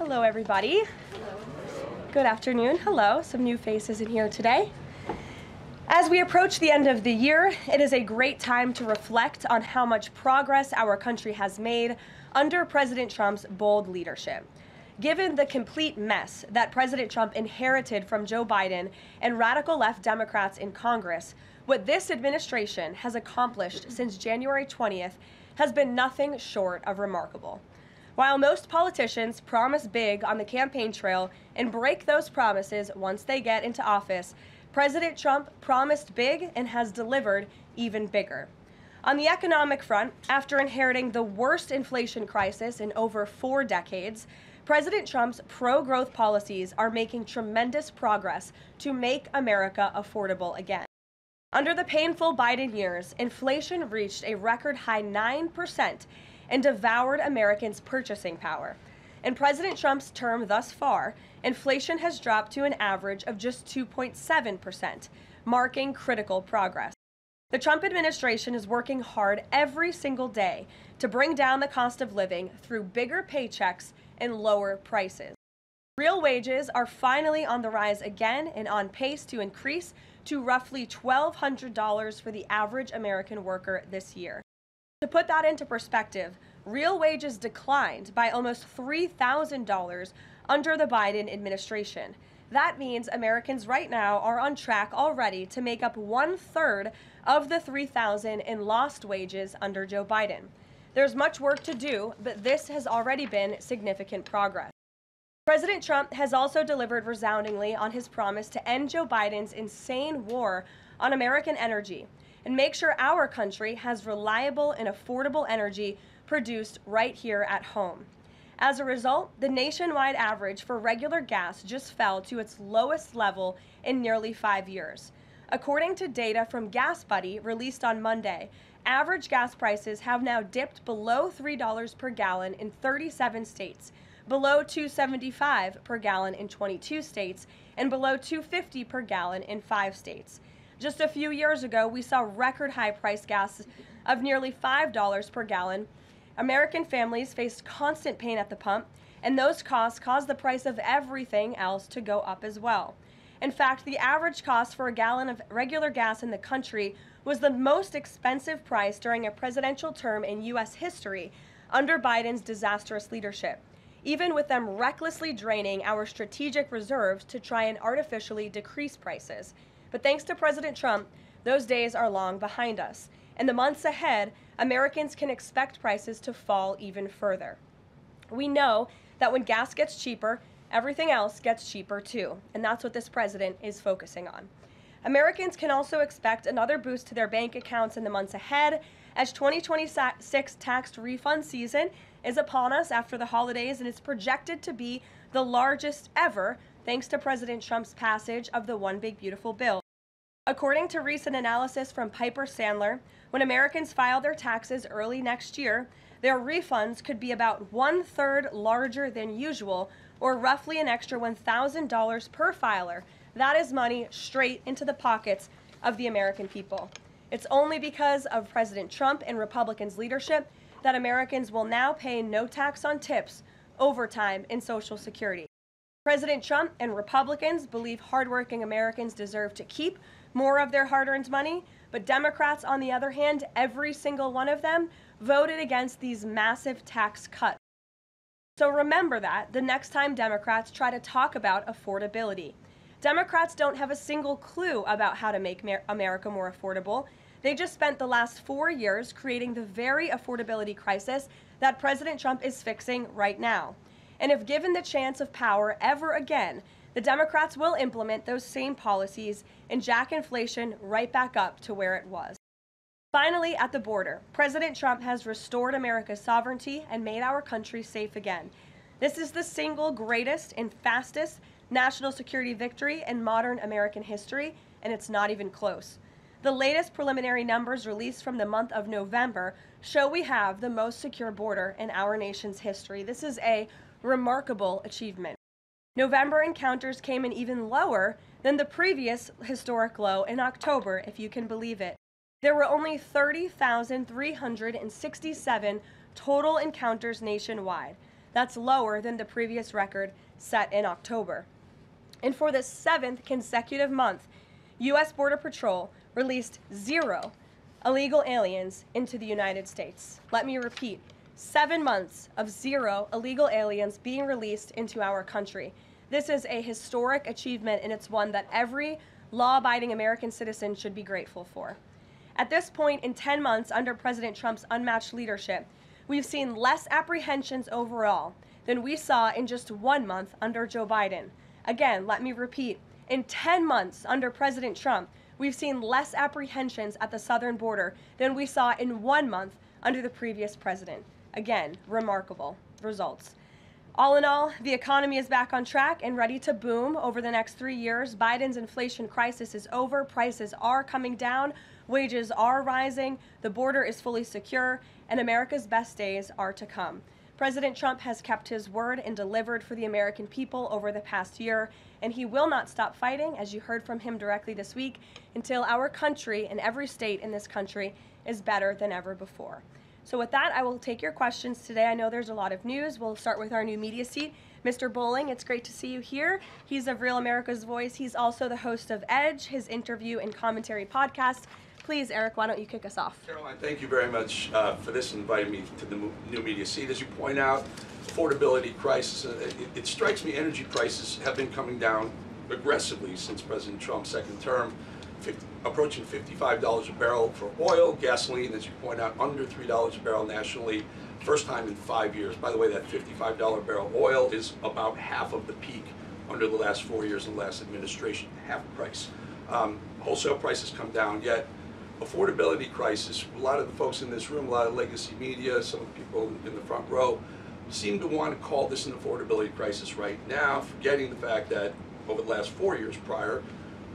Hello, everybody. Good afternoon. Hello. Some new faces in here today. As we approach the end of the year, it is a great time to reflect on how much progress our country has made under President Trump's bold leadership. Given the complete mess that President Trump inherited from Joe Biden and radical left Democrats in Congress, what this administration has accomplished since January 20th has been nothing short of remarkable. While most politicians promise big on the campaign trail and break those promises once they get into office, President Trump promised big and has delivered even bigger. On the economic front, after inheriting the worst inflation crisis in over 4 decades, President Trump's pro-growth policies are making tremendous progress to make America affordable again. Under the painful Biden years, inflation reached a record high 9% and devoured Americans' purchasing power. In President Trump's term thus far, inflation has dropped to an average of just 2.7%, marking critical progress. The Trump administration is working hard every single day to bring down the cost of living through bigger paychecks and lower prices. Real wages are finally on the rise again and on pace to increase to roughly $1,200 for the average American worker this year. To put that into perspective, real wages declined by almost $3,000 under the Biden administration. That means Americans right now are on track already to make up 1/3 of the $3,000 in lost wages under Joe Biden. There's much work to do, but this has already been significant progress. President Trump has also delivered resoundingly on his promise to end Joe Biden's insane war on American energy and make sure our country has reliable and affordable energy produced right here at home. As a result, the nationwide average for regular gas just fell to its lowest level in nearly 5 years. According to data from Gas Buddy released on Monday, average gas prices have now dipped below $3 per gallon in 37 states, below $2.75 per gallon in 22 states, and below $2.50 per gallon in 5 states. Just a few years ago, we saw record high price gas of nearly $5 per gallon. American families faced constant pain at the pump, and those costs caused the price of everything else to go up as well. In fact, the average cost for a gallon of regular gas in the country was the most expensive price during a presidential term in U.S. history under Biden's disastrous leadership, even with them recklessly draining our strategic reserves to try and artificially decrease prices. But thanks to President Trump, those days are long behind us. In the months ahead, Americans can expect prices to fall even further. We know that when gas gets cheaper, everything else gets cheaper too, and that's what this president is focusing on. Americans can also expect another boost to their bank accounts in the months ahead, as 2026 tax refund season is upon us after the holidays, and it's projected to be the largest ever thanks to President Trump's passage of the One Big Beautiful Bill. According to recent analysis from Piper Sandler, when Americans file their taxes early next year, their refunds could be about 1/3 larger than usual, or roughly an extra $1,000 per filer. That is money straight into the pockets of the American people. It's only because of President Trump and Republicans' leadership that Americans will now pay no tax on tips, overtime, and Social Security. President Trump and Republicans believe hardworking Americans deserve to keep more of their hard-earned money, but Democrats, on the other hand, every single one of them, voted against these massive tax cuts. So remember that the next time Democrats try to talk about affordability. Democrats don't have a single clue about how to make America more affordable. They just spent the last 4 years creating the very affordability crisis that President Trump is fixing right now. And if given the chance of power ever again, the Democrats will implement those same policies and jack inflation right back up to where it was. Finally, at the border, President Trump has restored America's sovereignty and made our country safe again. This is the single greatest and fastest national security victory in modern American history, and it's not even close. The latest preliminary numbers released from the month of November show we have the most secure border in our nation's history. This is a remarkable achievement. November encounters came in even lower than the previous historic low in October, if you can believe it. There were only 30,367 total encounters nationwide. That's lower than the previous record set in October. And for the 7th consecutive month, U.S. Border Patrol released 0 illegal aliens into the United States. Let me repeat, 7 months of 0 illegal aliens being released into our country. This is a historic achievement, and it's one that every law-abiding American citizen should be grateful for. At this point, in 10 months under President Trump's unmatched leadership, we've seen less apprehensions overall than we saw in just 1 month under Joe Biden. Again, let me repeat, in 10 months under President Trump, we've seen less apprehensions at the southern border than we saw in 1 month under the previous president. Again, remarkable results. All in all, the economy is back on track and ready to boom over the next 3 years. Biden's inflation crisis is over. Prices are coming down. Wages are rising. The border is fully secure, and America's best days are to come. President Trump has kept his word and delivered for the American people over the past year, and he will not stop fighting, as you heard from him directly this week, until our country and every state in this country is better than ever before. So with that, I will take your questions today. I know there's a lot of news. We'll start with our new media seat. Mr. Bowling, it's great to see you here. He's of Real America's Voice. He's also the host of Edge, his interview and commentary podcast. Please, Eric, why don't you kick us off? Karoline, thank you very much for this and inviting me to the new media seat. As you point out, affordability crisis, it strikes me energy prices have been coming down aggressively since President Trump's second term, approaching $55 a barrel for oil, gasoline, as you point out, under $3 a barrel nationally, first time in 5 years. By the way, that $55 a barrel oil is about half of the peak under the last 4 years of the last administration, half the price. Wholesale prices come down, yet affordability crisis, a lot of the folks in this room, a lot of legacy media, some of the people in the front row, seem to want to call this an affordability crisis right now, forgetting the fact that over the last 4 years prior,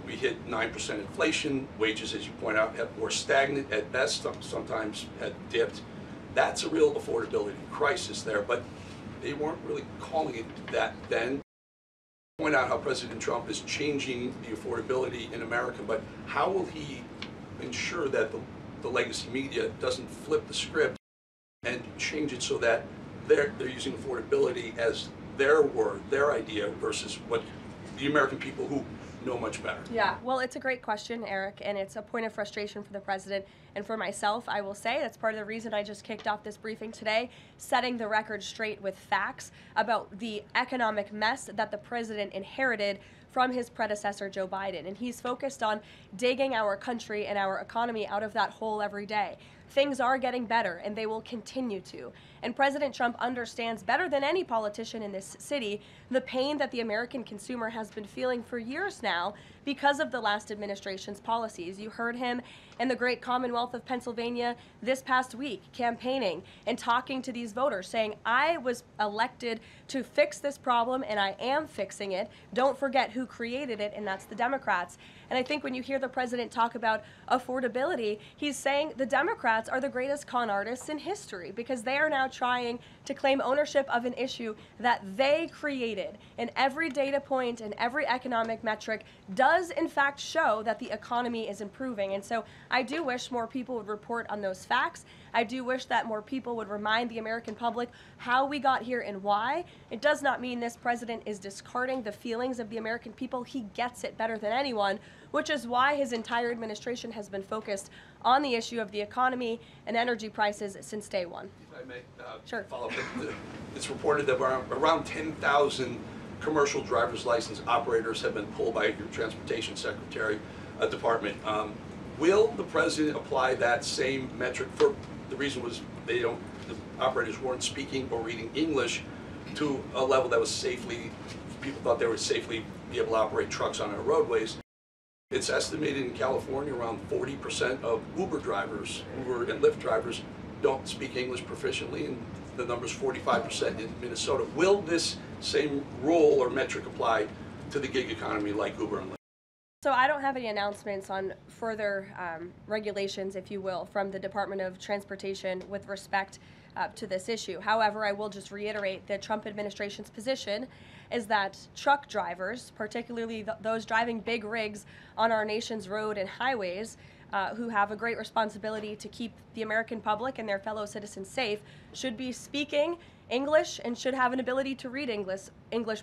we hit 9% inflation, wages, as you point out, were stagnant at best, sometimes had dipped. That's a real affordability crisis there, but they weren't really calling it that then. Point out how President Trump is changing the affordability in America, but how will he ensure that the legacy media doesn't flip the script and change it so that they're using affordability as their word, their idea, versus what the American people who know much better? Yeah, well, it's a great question, Eric, and it's a point of frustration for the president and for myself. I will say that's part of the reason I just kicked off this briefing today, setting the record straight with facts about the economic mess that the president inherited from his predecessor, Joe Biden. And he's focused on digging our country and our economy out of that hole every day. Things are getting better, and they will continue to. And President Trump understands better than any politician in this city the pain that the American consumer has been feeling for years now because of the last administration's policies. You heard him in the great Commonwealth of Pennsylvania this past week campaigning and talking to these voters, saying, I was elected to fix this problem, and I am fixing it. Don't forget who created it, and that's the Democrats. And I think when you hear the president talk about affordability, he's saying the Democrats are the greatest con artists in history because they are now trying to claim ownership of an issue that they created. And every data point and every economic metric does in fact show that the economy is improving. And so I do wish more people would report on those facts. I do wish that more people would remind the American public how we got here and why. It does not mean this president is discarding the feelings of the American people. He gets it better than anyone, which is why his entire administration has been focused on the issue of the economy and energy prices since day one. If I may Sure. follow up, it's reported that around 10,000 commercial driver's license operators have been pulled by your transportation secretary department. Will the president apply that same metric? For the reason was the operators weren't speaking or reading English to a level that was safely, people thought they would safely be able to operate trucks on our roadways. It's estimated in California around 40% of Uber drivers, Uber and Lyft drivers, don't speak English proficiently, and the number's 45% in Minnesota. Will this same rule or metric apply to the gig economy like Uber and Lyft? So I don't have any announcements on further regulations, if you will, from the Department of Transportation with respect to this issue. However, I will just reiterate the Trump administration's position is that truck drivers, particularly those driving big rigs on our nation's road and highways, who have a great responsibility to keep the American public and their fellow citizens safe, should be speaking English and should have an ability to read English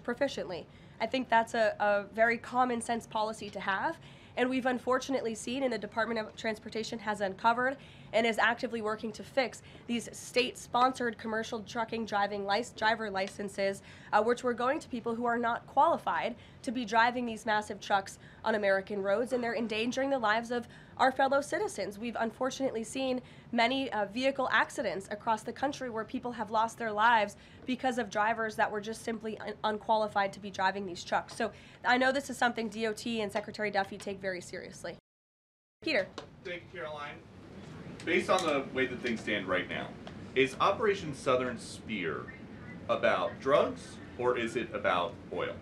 proficiently. I think that's a very common sense policy to have. And we've unfortunately seen, and the Department of Transportation has uncovered and is actively working to fix these state-sponsored commercial trucking driver licenses, which were going to people who are not qualified to be driving these massive trucks on American roads, and they're endangering the lives of our fellow citizens. We've unfortunately seen many vehicle accidents across the country where people have lost their lives because of drivers that were just simply unqualified to be driving these trucks. So I know this is something DOT and Secretary Duffy take very seriously. Peter. Thank you, Caroline. Based on the way that things stand right now, is Operation Southern Spear about drugs or is it about oil?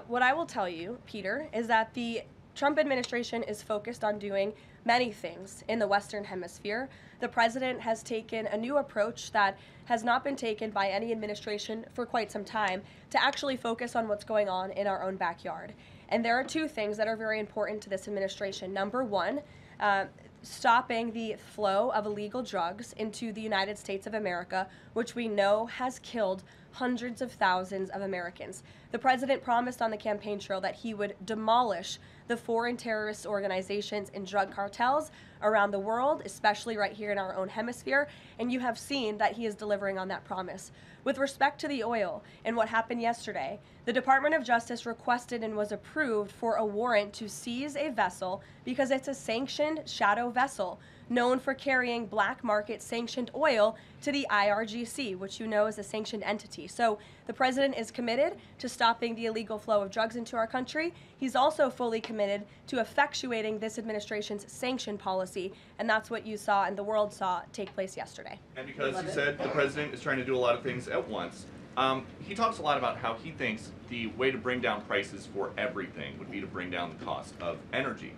What I will tell you, Peter, is that the Trump administration is focused on doing many things in the Western Hemisphere. The president has taken a new approach that has not been taken by any administration for quite some time to actually focus on what's going on in our own backyard. And there are two things that are very important to this administration. Number one, stopping the flow of illegal drugs into the United States of America, which we know has killed hundreds of thousands of Americans. The president promised on the campaign trail that he would demolish the foreign terrorist organizations and drug cartels around the world, especially right here in our own hemisphere, and you have seen that he is delivering on that promise. With respect to the oil and what happened yesterday, the Department of Justice requested and was approved for a warrant to seize a vessel because it's a sanctioned shadow vessel known for carrying black market sanctioned oil to the IRGC, which you know is a sanctioned entity. So the president is committed to stopping the illegal flow of drugs into our country. He's also fully committed to effectuating this administration's sanction policy, and that's what you saw and the world saw take place yesterday. And because he said the president is trying to do a lot of things at once, he talks a lot about how he thinks the way to bring down prices for everything would be to bring down the cost of energy.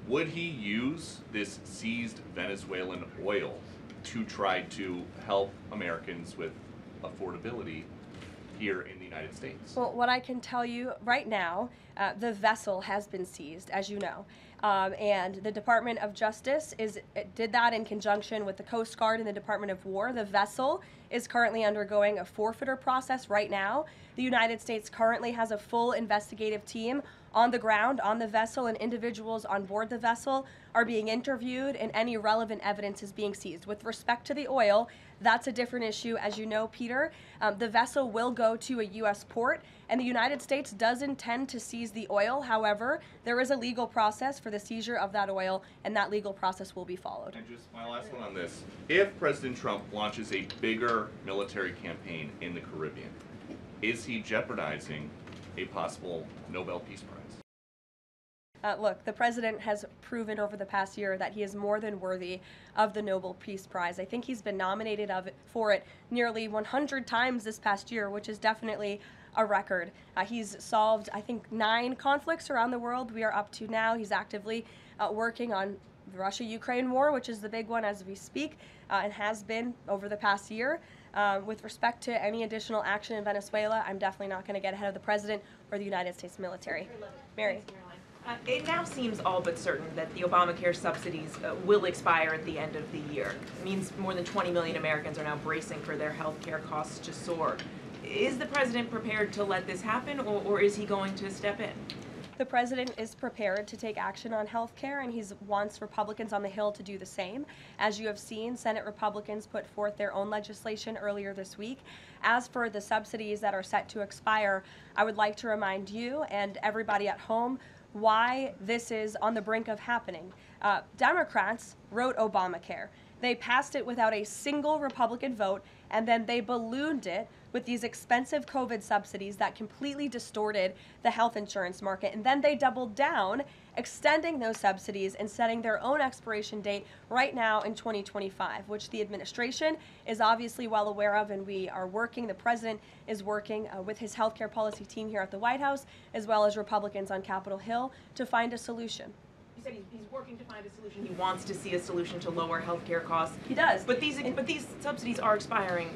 Would he use this seized Venezuelan oil to try to help Americans with affordability here in the United States? Well, what I can tell you right now, the vessel has been seized, as you know, and the Department of Justice did that in conjunction with the Coast Guard and the Department of War. The vessel is currently undergoing a forfeiture process right now. The United States currently has a full investigative team on the ground on the vessel, and individuals on board the vessel are being interviewed and any relevant evidence is being seized. With respect to the oil, that's a different issue. As you know, Peter, the vessel will go to a U.S. port, and the United States does intend to seize the oil. However, there is a legal process for the seizure of that oil, and that legal process will be followed. And just my last one on this. If President Trump launches a bigger military campaign in the Caribbean, is he jeopardizing a possible Nobel Peace Prize? Look, the president has proven over the past year that he is more than worthy of the Nobel Peace Prize. I think he's been nominated for it nearly 100 times this past year, which is definitely a record. He's solved, I think, 9 conflicts around the world. We are up to now. He's actively working on the Russia-Ukraine war, which is the big one as we speak, and has been over the past year. With respect to any additional action in Venezuela, I'm definitely not going to get ahead of the president or the United States military. Mary. It now seems all but certain that the Obamacare subsidies will expire at the end of the year. It means more than 20 million Americans are now bracing for their health care costs to soar. Is the president prepared to let this happen, or is he going to step in? The president is prepared to take action on health care, and he wants Republicans on the Hill to do the same. As you have seen, Senate Republicans put forth their own legislation earlier this week. As for the subsidies that are set to expire, I would like to remind you and everybody at home why this is on the brink of happening. Democrats wrote Obamacare. They passed it without a single Republican vote, and then they ballooned it with these expensive COVID subsidies that completely distorted the health insurance market. And then they doubled down, extending those subsidies and setting their own expiration date right now in 2025, which the administration is obviously well aware of, and we are working. The president is working with his healthcare policy team here at the White House, as well as Republicans on Capitol Hill, to find a solution. You said he's working to find a solution. He wants to see a solution to lower health care costs. He does. But these subsidies are expiring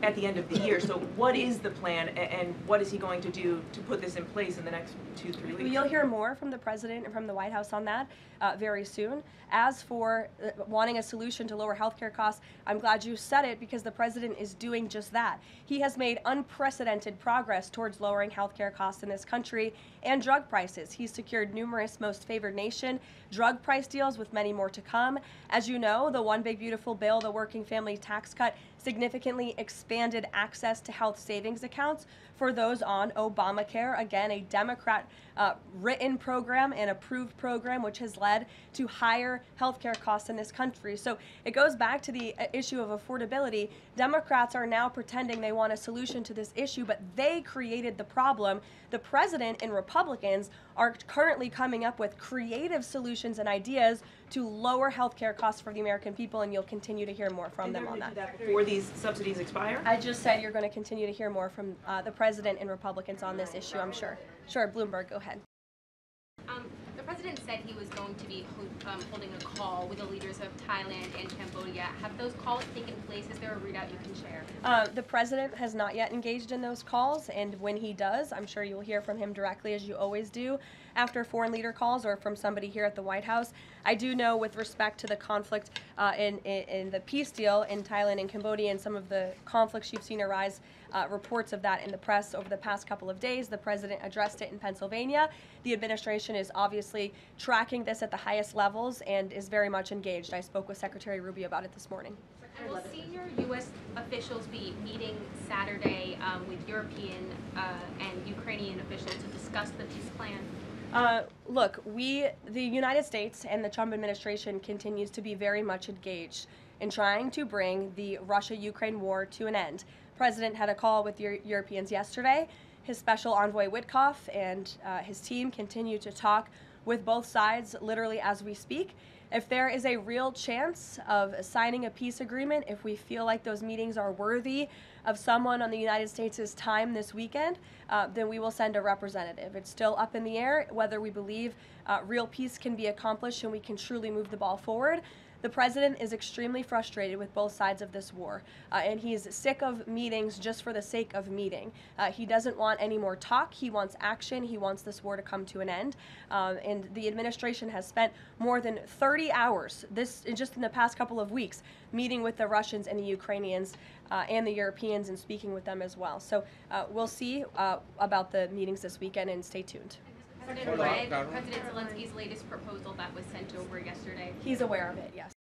at the end of the year. So what is the plan, and what is he going to do to put this in place in the next 2-3 weeks? You'll hear more from the president and from the White House on that very soon. As for wanting a solution to lower healthcare costs, I'm glad you said it, because the president is doing just that. He has made unprecedented progress towards lowering healthcare costs in this country and drug prices. He's secured numerous most favored nation drug price deals, with many more to come. As you know, the One Big Beautiful Bill, the working family tax cut, significantly expanded access to health savings accounts for those on Obamacare. Again, a Democrat written program and approved program, which has led to higher healthcare costs in this country. So it goes back to the issue of affordability. Democrats are now pretending they want a solution to this issue, but they created the problem. The president and Republicans are currently coming up with creative solutions and ideas to lower healthcare costs for the American people, and you'll continue to hear more from them on that. Before these subsidies expire? I just said you're going to continue to hear more from the president and Republicans on this issue, I'm sure. Sure, Bloomberg, go ahead. The president said he was going to be holding a call with the leaders of Thailand and Cambodia. Have those calls taken place? Is there a readout you can share? The president has not yet engaged in those calls, and when he does, I'm sure you'll hear from him directly, as you always do, after foreign leader calls or from somebody here at the White House. I do know, with respect to the conflict in the peace deal in Thailand and Cambodia and some of the conflicts you've seen arise, reports of that in the press over the past couple of days. The president addressed it in Pennsylvania. The administration is obviously tracking this at the highest levels and is very much engaged. I spoke with Secretary Rubio about it this morning. And will senior U.S. officials be meeting Saturday with European and Ukrainian officials to discuss the peace plan? Look, the United States and the Trump administration continues to be very much engaged in trying to bring the Russia-Ukraine war to an end. The president had a call with Europeans yesterday. His special envoy Witkoff and his team continue to talk with both sides literally as we speak. If there is a real chance of signing a peace agreement, if we feel like those meetings are worthy of someone on the United States' time this weekend, then we will send a representative. It's still up in the air whether we believe real peace can be accomplished and we can truly move the ball forward. The president is extremely frustrated with both sides of this war, and he's sick of meetings just for the sake of meeting. He doesn't want any more talk. He wants action. He wants this war to come to an end. And the administration has spent more than 30 hours, just in the past couple of weeks, meeting with the Russians and the Ukrainians and the Europeans and speaking with them as well. So we'll see about the meetings this weekend, and stay tuned. President read President Zelensky's latest proposal that was sent over yesterday. He's aware of it, yes.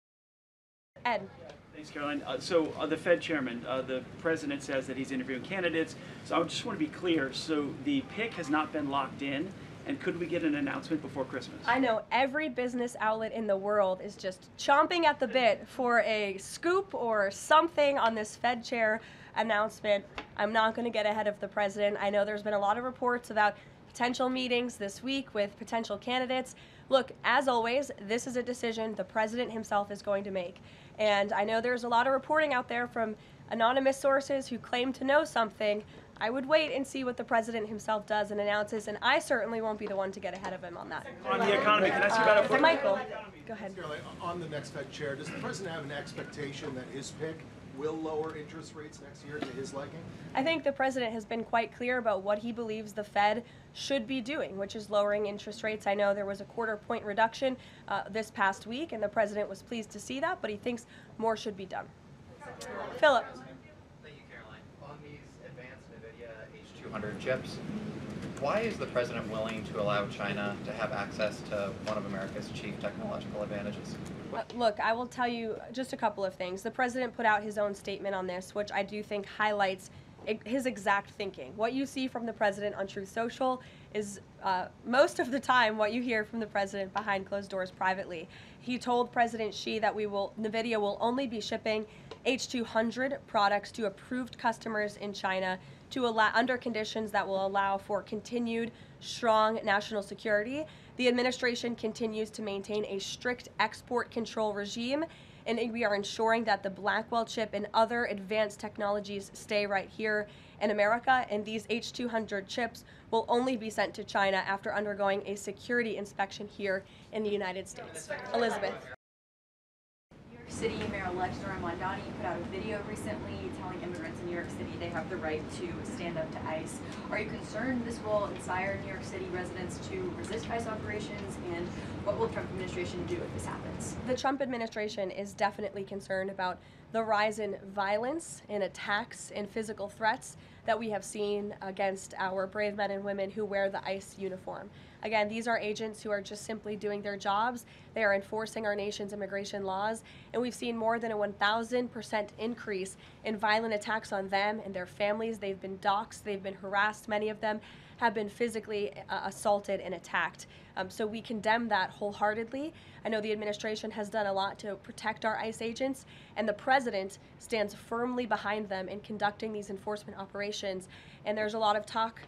Ed. Thanks, Caroline. So the Fed chairman, the president says that he's interviewing candidates. So I just want to be clear. So the pick has not been locked in, and could we get an announcement before Christmas? I know every business outlet in the world is just chomping at the bit for a scoop or something on this Fed chair announcement. I'm not going to get ahead of the president. I know there's been a lot of reports about potential meetings this week with potential candidates. Look, as always, this is a decision the president himself is going to make. And I know there's a lot of reporting out there from anonymous sources who claim to know something. I would wait and see what the president himself does and announces, and I certainly won't be the one to get ahead of him on that. On the economy, can I ask you about it? Michael, go ahead. On the next Fed chair, does the president have an expectation that his pick will lower interest rates next year to his liking? I think the president has been quite clear about what he believes the Fed should be doing, which is lowering interest rates. I know there was a quarter-point reduction this past week, and the president was pleased to see that, but he thinks more should be done. Philip. Thank you, Caroline. On these advanced NVIDIA H200 chips, why is the president willing to allow China to have access to one of America's chief technological advantages? Look, I will tell you just a couple of things. The president put out his own statement on this, which I do think highlights his exact thinking. What you see from the president on Truth Social is most of the time what you hear from the president behind closed doors privately. He told President Xi that NVIDIA will only be shipping H200 products to approved customers in China under conditions that will allow for continued strong national security. The administration continues to maintain a strict export control regime, and we are ensuring that the Blackwell chip and other advanced technologies stay right here in America, and these H200 chips will only be sent to China after undergoing a security inspection here in the United States. Elizabeth. City Mayor-elect Zohran Mamdani put out a video recently telling immigrants in New York City they have the right to stand up to ICE. Are you concerned this will inspire New York City residents to resist ICE operations, and what will the Trump administration do if this happens? The Trump administration is definitely concerned about the rise in violence, in attacks, and physical threats that we have seen against our brave men and women who wear the ICE uniform. Again, these are agents who are just simply doing their jobs. They are enforcing our nation's immigration laws, and we've seen more than a 1,000% increase in violent attacks on them and their families. They've been doxxed, they've been harassed, many of them have been physically assaulted and attacked. So we condemn that wholeheartedly. I know the administration has done a lot to protect our ICE agents, and the president stands firmly behind them in conducting these enforcement operations. And there's a lot of talk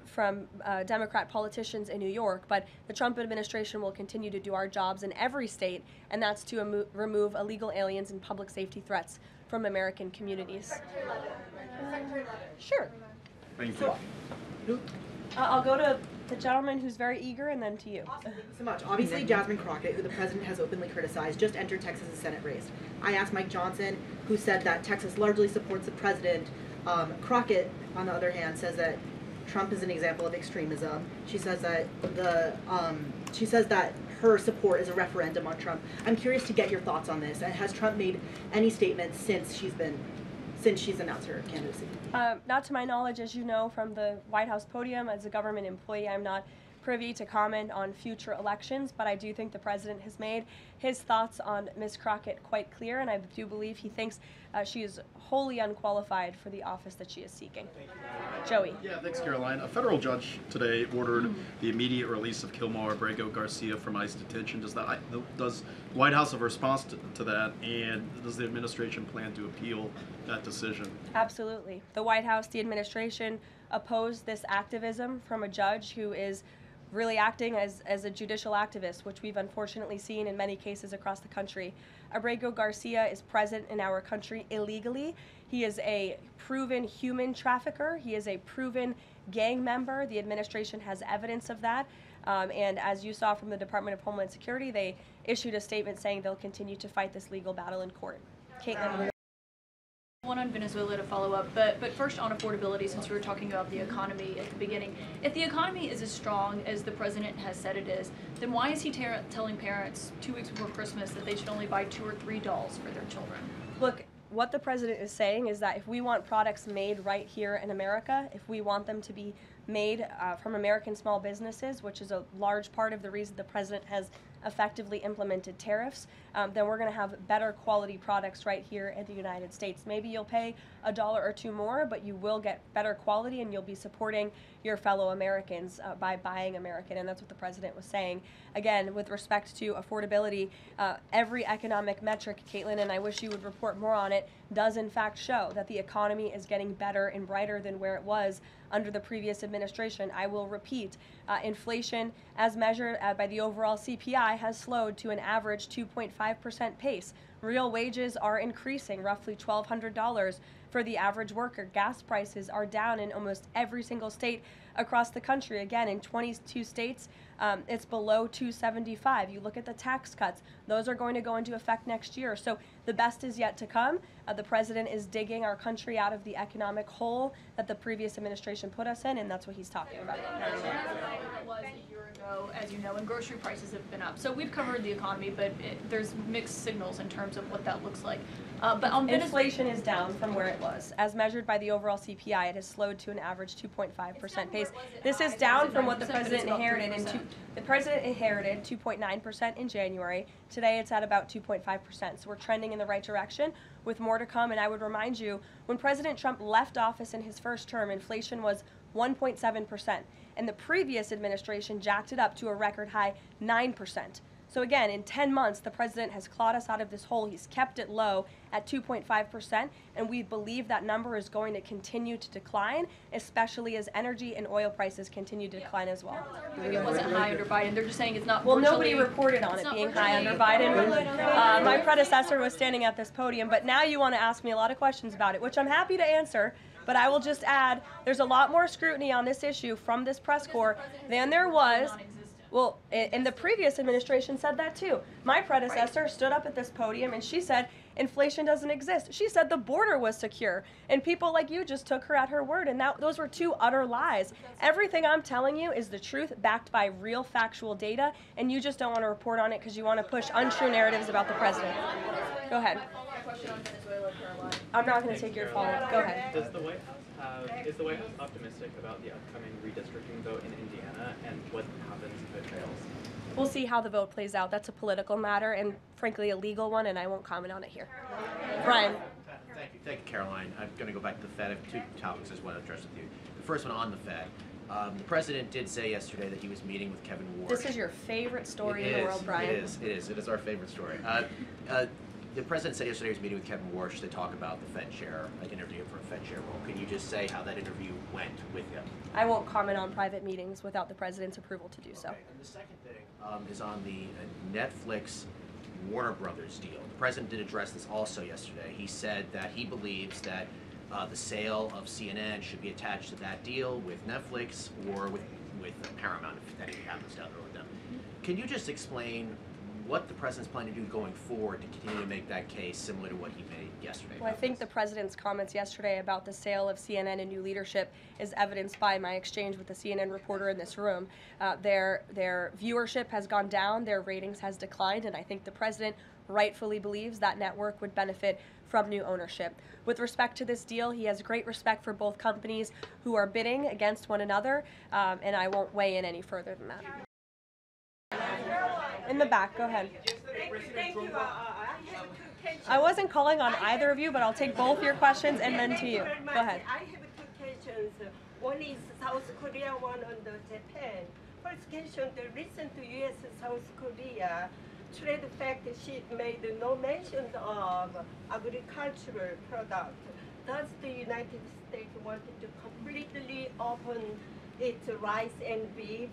from Democrat politicians in New York, but the Trump administration will continue to do our jobs in every state, and that's to remove illegal aliens and public safety threats from American communities. Secretary Leavit. Sure. Thank you. I'll go to the gentleman who's very eager, and then to you. Thank you so much. Obviously, Jasmine Crockett, who the president has openly criticized, just entered Texas's Senate race. I asked Mike Johnson, who said that Texas largely supports the president. Crockett, on the other hand, says that Trump is an example of extremism. She says that her support is a referendum on Trump. I'm curious to get your thoughts on this. And has Trump made any statements since she's announced her candidacy? Not to my knowledge, as you know from the White House podium. As a government employee, I'm not privy to comment on future elections, but I do think the president has made his thoughts on Ms. Crockett quite clear, and I do believe he thinks she is wholly unqualified for the office that she is seeking. Joey. Yeah, thanks, Caroline. A federal judge today ordered the immediate release of Kilmar Abrego Garcia from ICE detention. Does the White House have a response to that, and does the administration plan to appeal that decision? Absolutely. The White House, the administration opposed this activism from a judge who is really acting as a judicial activist, which we've unfortunately seen in many cases across the country. Abrego Garcia is present in our country illegally. He is a proven human trafficker. He is a proven gang member. The administration has evidence of that. And as you saw from the Department of Homeland Security, they issued a statement saying they'll continue to fight this legal battle in court. Kaitlan. One on Venezuela to follow up, but first on affordability, since we were talking about the economy at the beginning. If the economy is as strong as the president has said it is, then why is he telling parents 2 weeks before Christmas that they should only buy 2 or 3 dolls for their children? Look, what the president is saying is that if we want products made right here in America, if we want them to be made from American small businesses, which is a large part of the reason the president has effectively implemented tariffs, then we're going to have better quality products right here in the United States. Maybe you'll pay $1 or $2 more, but you will get better quality, and you'll be supporting your fellow Americans by buying American, and that's what the president was saying. Again, with respect to affordability, every economic metric, Caitlin, and I wish you would report more on it, does in fact show that the economy is getting better and brighter than where it was under the previous administration. I will repeat, inflation as measured by the overall CPI has slowed to an average 2.5% pace. Real wages are increasing, roughly $1,200 for the average worker. Gas prices are down in almost every single state across the country. Again, in 22 states, it's below $275. You look at the tax cuts, those are going to go into effect next year. So the best is yet to come. The president is digging our country out of the economic hole that the previous administration put us in, and that's what he's talking about. It was a year ago, as you know, and grocery prices have been up. So we've covered the economy, but there's mixed signals in terms of what that looks like. But on inflation is down from where it was. As measured by the overall CPI, it has slowed to an average 2.5% pace. This is down from what the president inherited. The president inherited 2.9% in January. Today it's at about 2.5%. So we're trending in the right direction with more to come. And I would remind you, when President Trump left office in his first term, inflation was 1.7%. And the previous administration jacked it up to a record high 9%. So again, in 10 months, the president has clawed us out of this hole. He's kept it low at 2.5%, and we believe that number is going to continue to decline, especially as energy and oil prices continue to decline as well. It wasn't high under Biden. They're just saying it's not. Well, nobody reported on it being high under Biden. My predecessor was standing at this podium, but now you want to ask me a lot of questions about it, which I'm happy to answer. But I will just add, there's a lot more scrutiny on this issue from this press corps than there was. Well, in the previous administration said that too. My predecessor stood up at this podium and she said inflation doesn't exist. She said the border was secure, and people like you just took her at her word, and those were two utter lies. Everything I'm telling you is the truth, backed by real factual data, and you just don't want to report on it because you want to push untrue narratives about the president. Go ahead. I'm not going to take your follow-up. Go ahead. Is the White House optimistic about the upcoming redistricting vote in Indiana and what happens if it fails? We'll see how the vote plays out. That's a political matter and, frankly, a legal one, and I won't comment on it here. Brian. Thank you, Caroline. I'm going to go back to the Fed. I have two topics I just want to address with you. The first one on the Fed. The president did say yesterday that he was meeting with Kevin Warsh. This is your favorite story in the world, Brian. It is our favorite story. The president said yesterday he was meeting with Kevin Warsh to talk about the Fed chair, like interview for a Fed chair role. Can you just say how that interview went with him? I won't comment on private meetings without the president's approval to do so. And the second thing is on the Netflix Warner Brothers deal. The president did address this also yesterday. He said that he believes that the sale of CNN should be attached to that deal with Netflix or with Paramount if anything happens down the road with them. Can you just explain what the president's planning to do going forward to continue to make that case similar to what he made yesterday? Well, I think the president's comments yesterday about the sale of CNN and new leadership is evidenced by my exchange with the CNN reporter in this room. Their viewership has gone down, their ratings has declined, and I think the president rightfully believes that network would benefit from new ownership. With respect to this deal, he has great respect for both companies who are bidding against one another, and I won't weigh in any further than that. In the back, go ahead. Thank you. I wasn't calling on either of you, but I'll take both your questions and then to you. Go ahead. I have two questions. One is South Korea, one on the Japan. First question, the recent U.S.-South Korea trade fact sheet made no mention of agricultural product. Does the United States want to completely open its rice and beef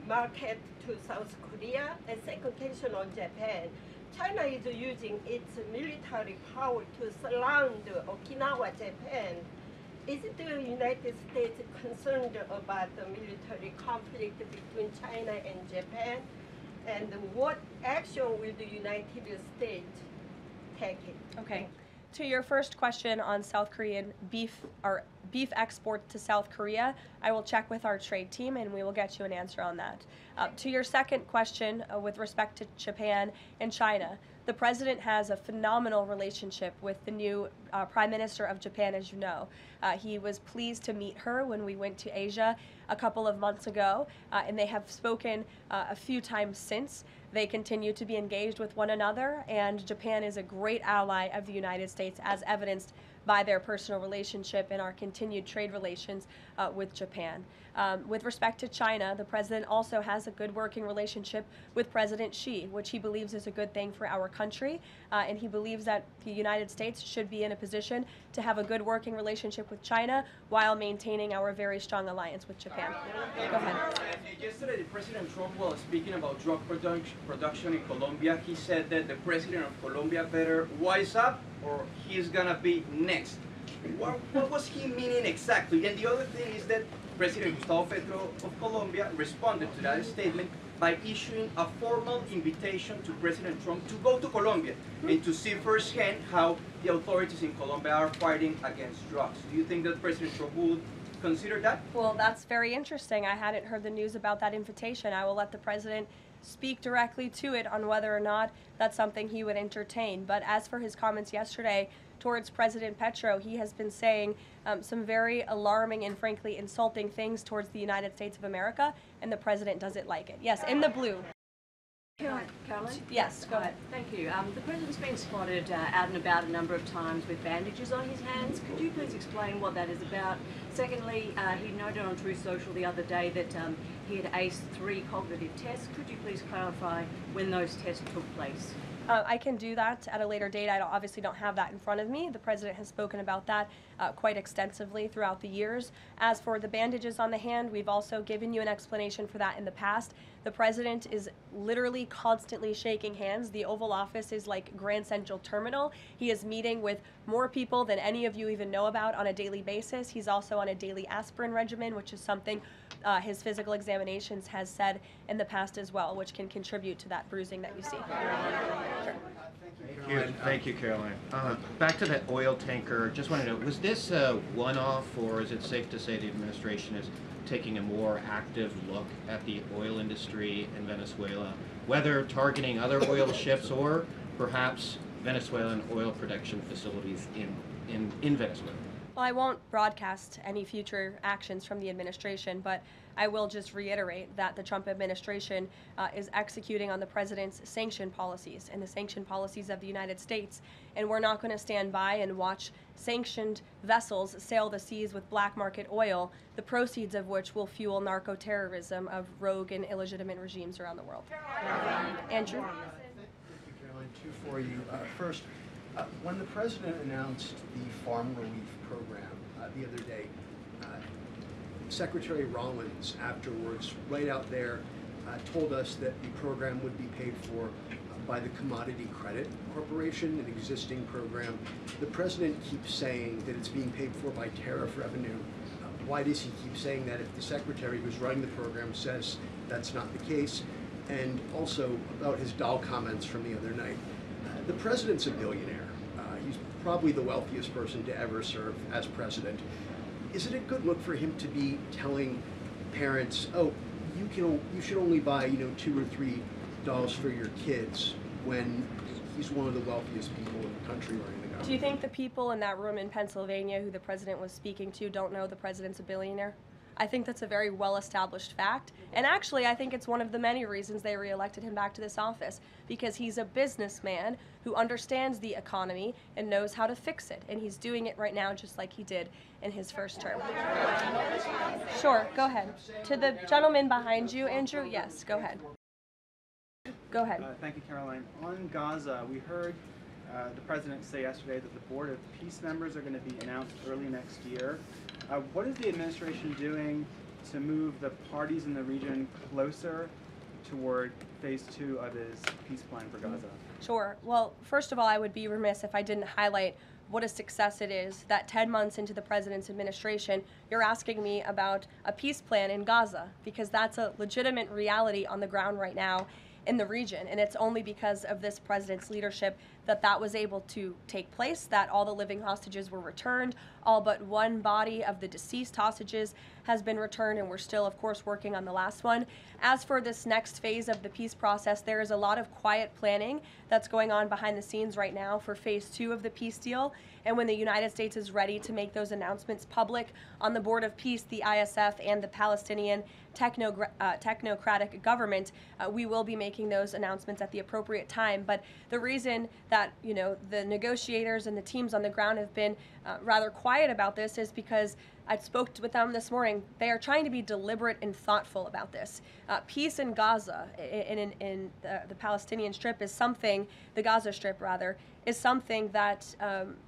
market to South Korea? And second question on Japan. China is using its military power to surround Okinawa, Japan. Is the United States concerned about the military conflict between China and Japan? And what action will the United States take? Okay. To your first question on South Korean beef or beef export to South Korea, I will check with our trade team and we will get you an answer on that. To your second question with respect to Japan and China, the president has a phenomenal relationship with the new Prime Minister of Japan, as you know. He was pleased to meet her when we went to Asia a couple of months ago, and they have spoken a few times since. They continue to be engaged with one another, and Japan is a great ally of the United States, as evidenced by their personal relationship and our continued trade relations with Japan. With respect to China, the president also has a good working relationship with President Xi, which he believes is a good thing for our country, and he believes that the United States should be in a position to have a good working relationship with China while maintaining our very strong alliance with Japan. Go ahead. Yesterday, President Trump was speaking about drug production in Colombia. He said that the president of Colombia better wise up or he's gonna be next. What was he meaning exactly? And the other thing is that President Gustavo Petro of Colombia responded to that statement by issuing a formal invitation to President Trump to go to Colombia and to see firsthand how the authorities in Colombia are fighting against drugs. Do you think that President Trump would consider that? Well, that's very interesting. I hadn't heard the news about that invitation. I will let the president speak directly to it on whether or not that's something he would entertain. But as for his comments yesterday towards President Petro, he has been saying some very alarming and frankly insulting things towards the United States of America, and the president doesn't like it. Yes, in the blue. Caroline? Yes, go ahead. Thank you. The president's been spotted out and about a number of times with bandages on his hands. Could you please explain what that is about? Secondly, he noted on Truth Social the other day that he had aced 3 cognitive tests. Could you please clarify when those tests took place? I can do that at a later date. I obviously don't have that in front of me. The president has spoken about that quite extensively throughout the years. As for the bandages on the hand, we've also given you an explanation for that in the past. The president is literally constantly shaking hands. The Oval Office is like Grand Central Terminal. He is meeting with more people than any of you even know about on a daily basis. He's also on a daily aspirin regimen, which is something his physical examinations has said in the past as well, which can contribute to that bruising that you see. Sure. Thank you, Caroline. Back to that oil tanker, just wanted to know, was this a one-off, or is it safe to say the administration is taking a more active look at the oil industry in Venezuela, whether targeting other oil ships or perhaps Venezuelan oil production facilities in Venezuela? Well, I won't broadcast any future actions from the administration, but I will just reiterate that the Trump administration is executing on the president's sanction policies and the sanction policies of the United States, and we're not going to stand by and watch sanctioned vessels sail the seas with black market oil, the proceeds of which will fuel narco-terrorism of rogue and illegitimate regimes around the world. Andrew? Thank you, Caroline. Two for you. First, when the president announced the farm relief program the other day, Secretary Rollins afterwards, right out there, told us that the program would be paid for by the Commodity Credit Corporation, an existing program. The president keeps saying that it's being paid for by tariff revenue. Why does he keep saying that if the secretary who's running the program says that's not the case? And also about his doll comments from the other night. The president's a billionaire. He's probably the wealthiest person to ever serve as president. Is it a good look for him to be telling parents, oh, you should only buy, 2 or 3 dolls for your kids, when he's one of the wealthiest people in the country running the government? Do you think the people in that room in Pennsylvania who the president was speaking to don't know the president's a billionaire? I think that's a very well-established fact. And actually, I think it's one of the many reasons they reelected him back to this office, because he's a businessman who understands the economy and knows how to fix it. And he's doing it right now just like he did in his first term. Sure, go ahead. To the gentleman behind you, Andrew, yes, go ahead. Go ahead. Thank you, Caroline. On Gaza, we heard the president say yesterday that the Board of Peace members are going to be announced early next year. What is the administration doing to move the parties in the region closer toward phase 2 of his peace plan for Gaza? Sure. Well, first of all, I would be remiss if I didn't highlight what a success it is that 10 months into the president's administration, you're asking me about a peace plan in Gaza, because that's a legitimate reality on the ground right now in the region, and it's only because of this president's leadership that that was able to take place, that all the living hostages were returned, all but one body of the deceased hostages has been returned, and we're still, of course, working on the last one. As for this next phase of the peace process, there is a lot of quiet planning that's going on behind the scenes right now for phase 2 of the peace deal, and when the United States is ready to make those announcements public on the Board of Peace, the ISF, and the Palestinian technocratic government, we will be making those announcements at the appropriate time. But the reason that the negotiators and the teams on the ground have been rather quiet about this is because I spoke with them this morning. They are trying to be deliberate and thoughtful about this. Peace in Gaza, in the Palestinian Strip, is something, the Gaza Strip rather, is something that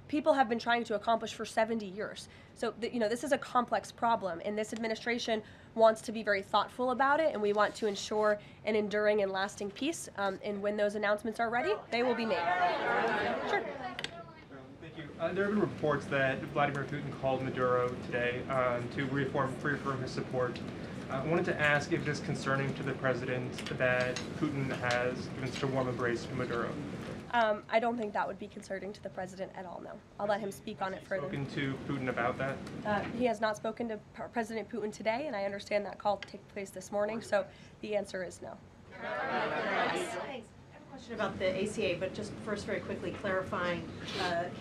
people have been trying to accomplish for 70 years. So, this is a complex problem, and this administration wants to be very thoughtful about it, and we want to ensure an enduring and lasting peace. And when those announcements are ready, they will be made. Sure. Thank you. There have been reports that Vladimir Putin called Maduro today to reaffirm his support. I wanted to ask if it is concerning to the president that Putin has given such a warm embrace to Maduro. I don't think that would be concerning to the president at all, no. I'll let him speak on it further. Spoken to Putin about that? He has not spoken to President Putin today, and I understand that call took place this morning, so the answer is no. Thanks. I have a question about the ACA, but just first very quickly clarifying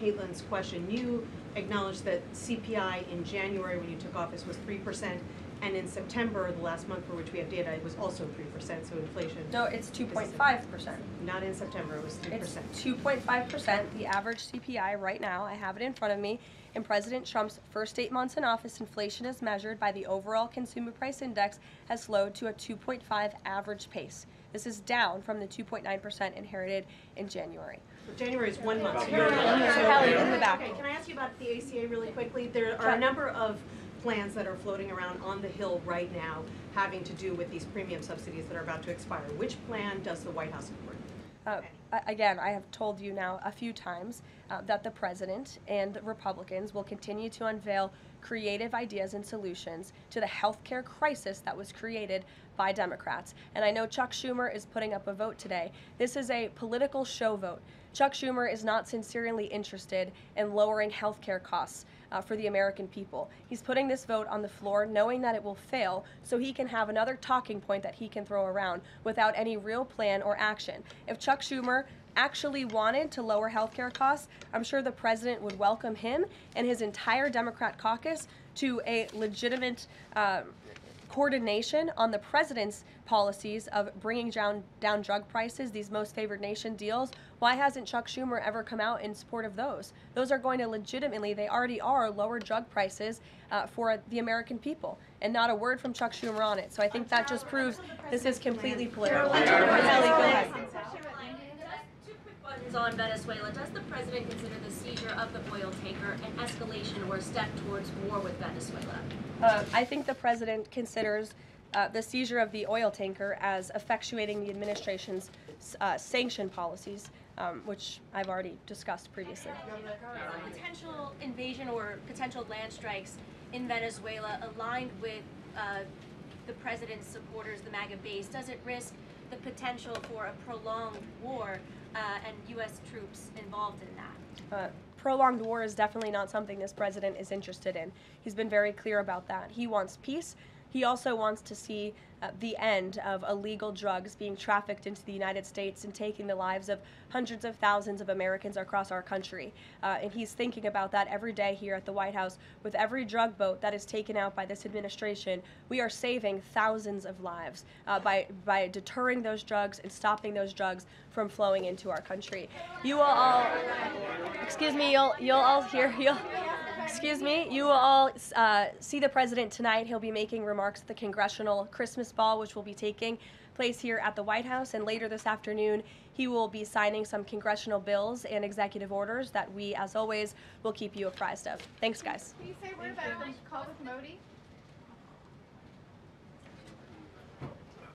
Kaitlan's question. You acknowledged that CPI in January when you took office was 3%, and in September, the last month for which we have data, it was also 3%, so inflation... No, it's 2.5%. Not in September, it was 3%. It's 2.5%, the average CPI right now. I have it in front of me. In President Trump's first 8 months in office, inflation as measured by the overall consumer price index has slowed to a 2.5 average pace. This is down from the 2.9% inherited in January. So January is 1 month. Kelly, in the back. Okay, can I ask you about the ACA really quickly? There are a number of plans that are floating around on the Hill right now having to do with these premium subsidies that are about to expire. Which plan does the White House support? Again, I have told you now a few times that the president and the Republicans will continue to unveil creative ideas and solutions to the healthcare crisis that was created by Democrats. And I know Chuck Schumer is putting up a vote today. This is a political show vote. Chuck Schumer is not sincerely interested in lowering healthcare costs for the American people. He's putting this vote on the floor knowing that it will fail so he can have another talking point that he can throw around without any real plan or action. If Chuck Schumer actually wanted to lower healthcare costs, I'm sure the president would welcome him and his entire Democrat caucus to a legitimate coordination on the president's policies of bringing down drug prices, these most favored nation deals. Why hasn't Chuck Schumer ever come out in support of those? Those are going to legitimately, they already are, lower drug prices for the American people. And not a word from Chuck Schumer on it. So I think that just proves this is completely political. Kelly, go ahead. On Venezuela, does the president consider the seizure of the oil tanker an escalation or a step towards war with Venezuela? I think the president considers the seizure of the oil tanker as effectuating the administration's sanction policies, which I've already discussed previously. Potential invasion or potential land strikes in Venezuela aligned with the president's supporters, the MAGA base, does it risk the potential for a prolonged war and U.S. troops involved in that? Prolonged war is definitely not something this president is interested in. He's been very clear about that. He wants peace. He also wants to see the end of illegal drugs being trafficked into the United States and taking the lives of hundreds of thousands of Americans across our country. And he's thinking about that every day here at the White House. With every drug boat that is taken out by this administration, we are saving thousands of lives by deterring those drugs and stopping those drugs from flowing into our country. You will all, excuse me, you'll all hear, excuse me, you will all see the president tonight. He'll be making remarks at the Congressional Christmas Ball, which will be taking place here at the White House. And later this afternoon, he will be signing some congressional bills and executive orders that we, as always, will keep you apprised of. Thanks, guys. Can you say a word about Call with Modi?